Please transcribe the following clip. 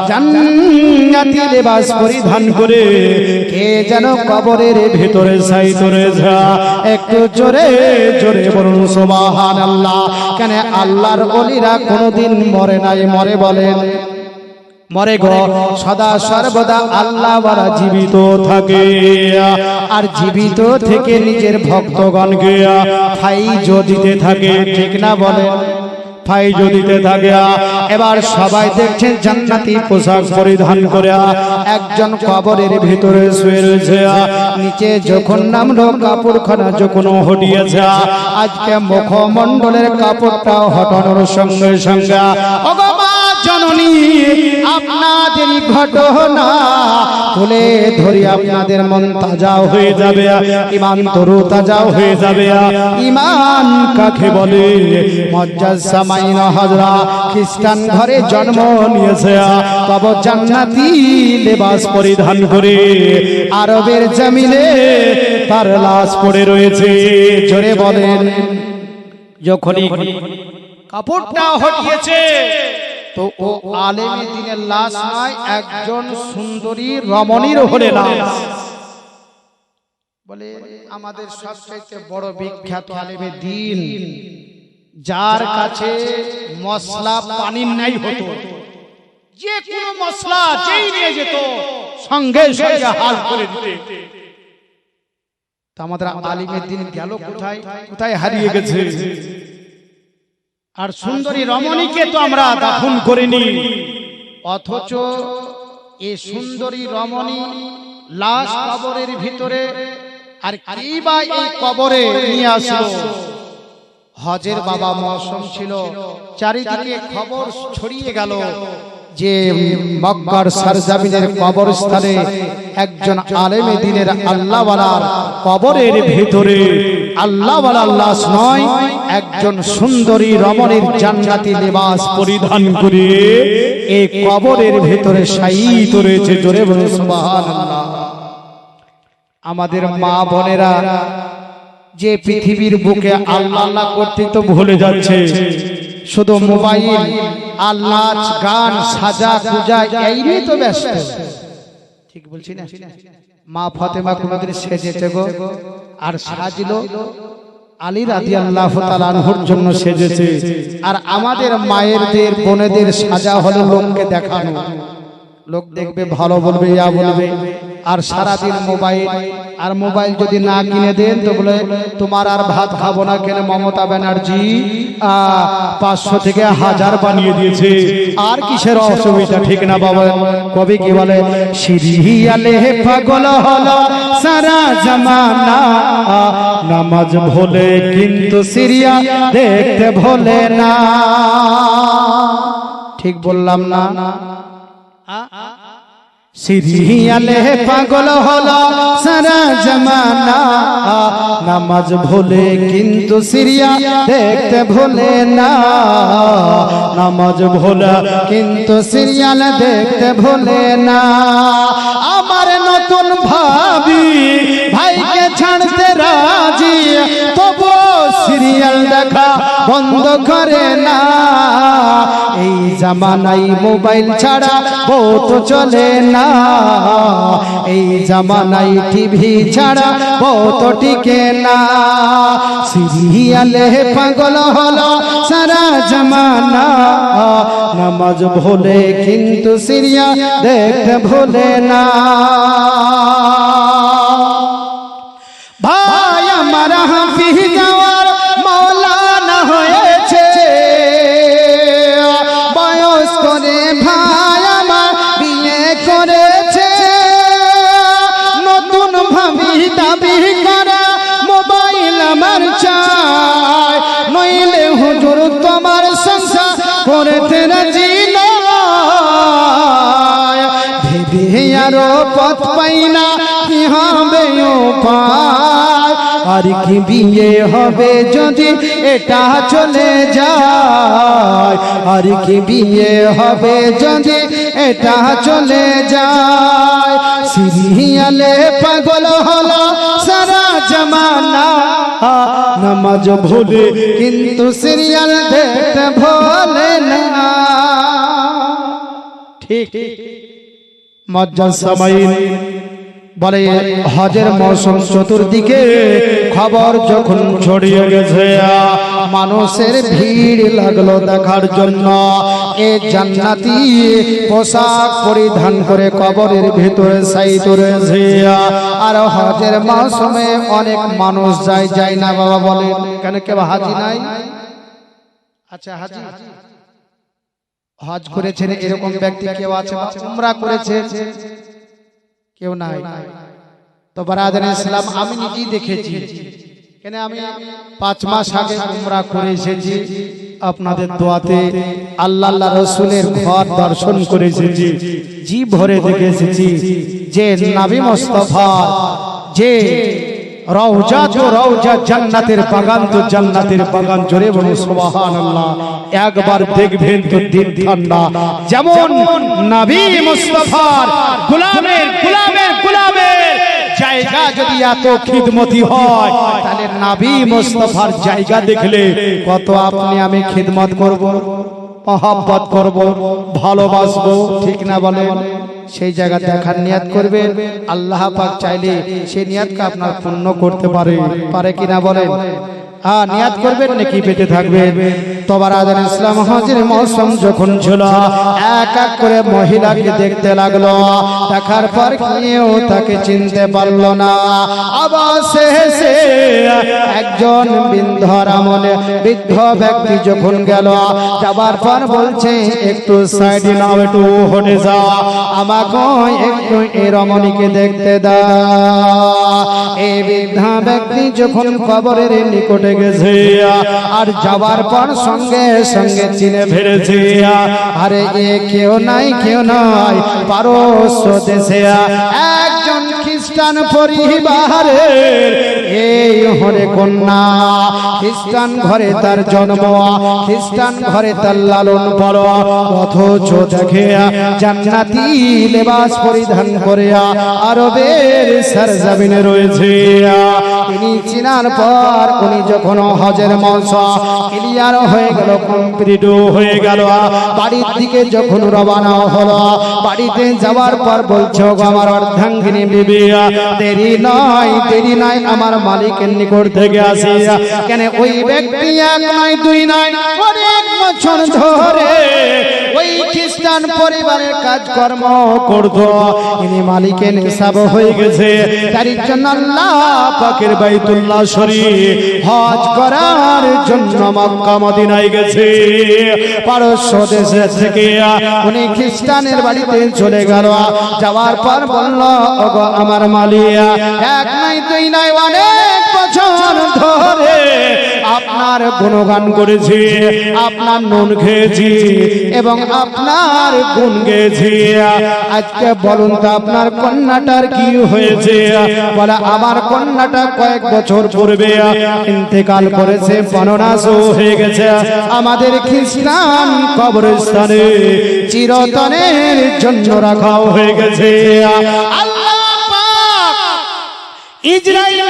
জান্নাতি লেবাস পরিধান করে কে যেন কবরের ভিতরে সাইত রয়েছে। একটু জোরে জোরে বলুন সুবহানাল্লাহ। কেন আল্লাহর ওলিরা কোনোদিন মরে নাই, মরে বলেন মরে গো, সদা সর্বদা আল্লাহ ওয়ালা জীবিত থাকে। আর জীবিত থেকে নিজের ভক্তগণকে ফাইজ দিতে থাকে, ঠিক না বলেন? ফাইজ দিতে থাকে। এবার সবাই দেখছেন জান্নাতি পোশাক পরিধান করে একজন কবরের ভিতরে শুয়ে রয়েছে। নিচে যখন নামলো কাপড়খানা যখন হটিয়েছে, আজকে মুখমণ্ডলের কাপড়টা হটানোর সঙ্গে সঙ্গে জননী আপনাদের ঘটনা তুলে ধরি, আপনাদের মন তাজা হয়ে যাবে, ইমান তরু তাজা হয়ে যাবে। ইমান কাকে বলে? মুজাসসামাইনা হাজরা খ্রিস্টান ঘরে জন্ম নিয়েছে, তবে জান্নাতি লেবাস পরিধান করে আরবের জমিনে তার লাশ পড়ে রয়েছে। জোরে বলেন। যখনই কাপড়টা হটিয়েছে তো ও আলেমে দ্বীনের লাশ নয়, একজন সুন্দরী রমণীর হলে লাশ। বলে আমাদের সবচেয়ে বড় বিখ্যাত আলেমে দ্বীন, যার কাছে মশলা পানির নাই হতো, যে কোনো মশলা যেই নিয়ে যেত সঙ্গে সঙ্গে হাল করে দিতে। তা আমাদের আলেমে দ্বীন গেল কোথায়? কোথায় হারিয়ে গেছে? আর সুন্দরী রমণীকে তো আমরা দাফন করিনি, অথচ এই সুন্দরী রমণী লাশ কবরের ভিতরে। আর কিবা এই কবরে নিয়ে আসলো? হজের বাবা মৌসুম ছিল, চারিদিকে খবর ছড়িয়ে গেল যে মক্কার সরজমিনের কবরস্থানে একজন আলেমে দ্বীনের আল্লাহওয়ালার কবরের ভিতরে আল্লাহওয়ালার লাশ নয়, একজন সুন্দরী রমণীর জান্নাতি লেবাস পরিধান করে এই কবরের ভিতরে শায়িত রয়েছে। জোরে বলুন সুবহানাল্লাহ। আমাদের মা বোনেরা যে পৃথিবীর বুকে আল্লাহ আল্লাহ করতে তো ভুলে যাচ্ছে, শুধু মোবাইল আর নাচ গান সাজা পূজা এই নিয়ে তো ব্যস্ত। ঠিক বলছি না? মা ফাতেমা কোনদিন সেজেছে গো, আর সাজলো আলী রাদিয়াল্লাহু তাআলা আনহুর জন্য সেজেছে। আর আমাদের মায়েরদের বোনেদের সাজা হলো লোককে দেখানো, লোক দেখবে ভালো বলবে, ইয়া বলবে। আর সারাদিন মোবাইল, আর মোবাইল যদি না কিনে দেন তো বলে তোমার আর ভাত খাবো না। কেন? মমতা ব্যানার্জি 500 থেকে 1000 বানিয়ে দিয়েছে, আর কিসের অসুবিধা? ঠিক না বাবা? কবি কি বলে? সিরিয়ালে পাগল হলো সারা জামানা, নামাজ ভোলে কিন্তু সিরিয়া দেখতে ভোলে না। ঠিক বললাম না? সিরিয়ালে পাগল হলো সারা জামানা, নামাজ ভোলে কিন্তু সিরিয়া দেখতে ভোলে না। নামাজ ভোলা কিন্তু সিরিয়াল দেখতে ভোলে না। আমার নতুন ভাবি ভাইকে ছাড়তে রাজি, তবু সিরিয়াল দেখা বন্ধ করে না। এই জামানায় মোবাইল ছাড়া বউ তো চলে না, এই জামানায় টিভি ছাড়া বউ তো টিকে না। সিরিয়ালে পাগল হলো সারা জামানা, নামাজ ভোলে কিন্তু সিরিয়া দেখতে ভোলে না। ভাই আমার হাফিজ যাওয়ার মাওলানা হয়েছে, বয়স করে ভাই আমার বিয়ে করেছে। নতুন ভাবি দাবি করা মোবাইল আমার চাই, নইলে হুজুর তোমার সংসার করতে রাজি নয়। ভেবে আরো পথ পাই না, কি হবে উপায়? আর কি বিয়ে হবে যদি এটা চলে যায়? আর কি বিয়ে হবে যদি এটা চলে যায়? সিরিয়ালে পাগল হলো সারা জামানা, নামাজ ভোলে কিন্তু সিরিয়াল দেখতে ভোলে না। ঠিক মজ্জাসামাইন বলে হজের মৌসুম চতুর্দিকে খবর যখন ছড়িয়ে গেছে মানুষের ভিড় লাগলো দেখার জন্য এ জান্নাতি পোশাক পরিধান করে কবরের ভিতরে সাইত রয়েছে আর হজের মৌসুমে অনেক মানুষ যায় না বাবা বলে কেন কেউ হাজি নাই আচ্ছা হাজি হজ করেছেন এরকম ব্যক্তি কেউ আছে উমরা করেছে কেউ নাই তো বারাদার ইসলাম আমি নিজেই দেখেছি কেন আমি 5 মাস আগে উমরা করে এসেছি আপনাদের দোয়াতে আল্লাহ রাসূলের ঘর দর্শন করে এসেছি জি ভরে দেখে এসেছি যে নবী মুস্তাফা যে রওজা তো রওজা জান্নাতের বাগান তো জান্নাতের বাগান জোরে বলুন সুবহানাল্লাহ একবার দেখবেন তো দিন ঠান্ডা যেমন নবী মুস্তাফার গোলামের জায়গা যদি এত খিদমতি হয় তাহলে নবী মুস্তাফার জায়গা দেখলে কত আপনি আমি খিদমত করব মহব্বত করব ভালোবাসবো ঠিক না বলেন সেই জায়গা দেখার নিয়ত করবেন আল্লাহ পাক চাইলে সেই নিয়তকে আপনার পূর্ণ করতে পারে কিনা বলেন হ্যাঁ নিয়ত করবেন নাকি বেঁচে থাকবেন তো বারাদার ইসলাম হজের মৌসুম যখন ছিল এক এক করে মহিলাকে দেখতে লাগলো দেখার পর কেউ তাকে চিনতে পারলো না আবার শেষে একজন বৃদ্ধ ব্যক্তি যখন গেল যাবার পর বলছে একটু সাইডে নাও একটু হটে যাও আমাকে একটু এই রমণীকে দেখতে দাও এই বৃদ্ধ ব্যক্তি যখন কবরের নিকটে গেছে আর যাবার পর সঙ্গে সঙ্গে চিনে ফেলেছে আরে এ কেউ নাই পারস্য দেশে একজন খ্রিস্টান পরিবারের এই হরে কন্যা খ্রিস্টান ঘরে তার জন্ম খ্রিস্টান ঘরে তার লালন পালন অথচ দেখে জান্নাতি লেবাস পরিধান করে আরবের সরজমিনে রয়েছে তিনি চিনার পর উনি যখন হজের মৌসুম ক্লিয়ার হয়ে গেল কমপ্লিট হয়ে গেল বাড়ির দিকে যখন রওনা হলো বাড়িতে যাওয়ার পর বলছো আমার অর্ধাঙ্গিনী বিবি দেরি নয় আমার মালিকের নিকট থেকে আসি কেন ওই ব্যক্তি এক নয় দুই নয় অনেক বছর ধরে ওই খ্রিস্টান পরিবারের কাজকর্ম করতো ইনি মালিকের হিসাব হয়ে গেছে তার জন্য আল্লাহ পাকের বাইতুল্লাহ শরীফ হজ করার জন্য মক্কা মদিনায় গেছে পারস্য দেশে থেকে উনি খ্রিস্টানের বাড়িতে চলে গেল যাওয়ার পর বলল ওগো আমার মালিয়া এক নয় দুই নয় অনেক বছর ধরে আপনার গুণগান করেছি আপনার নুন খেয়েছি এবং আপনার গুণ গেয়েছি আজকে বলুন তো আপনার কন্যাটার কি হয়েছে বলে আমার কন্যাটা কয়েক বছর পূর্বে ইন্তেকাল করেছে বননাশ হয়ে গেছে আমাদের খ্রিস্টান কবরস্থানে চিরতনের জন্য রাখা হয়ে গেছে আল্লাহ পাক ইসরাইল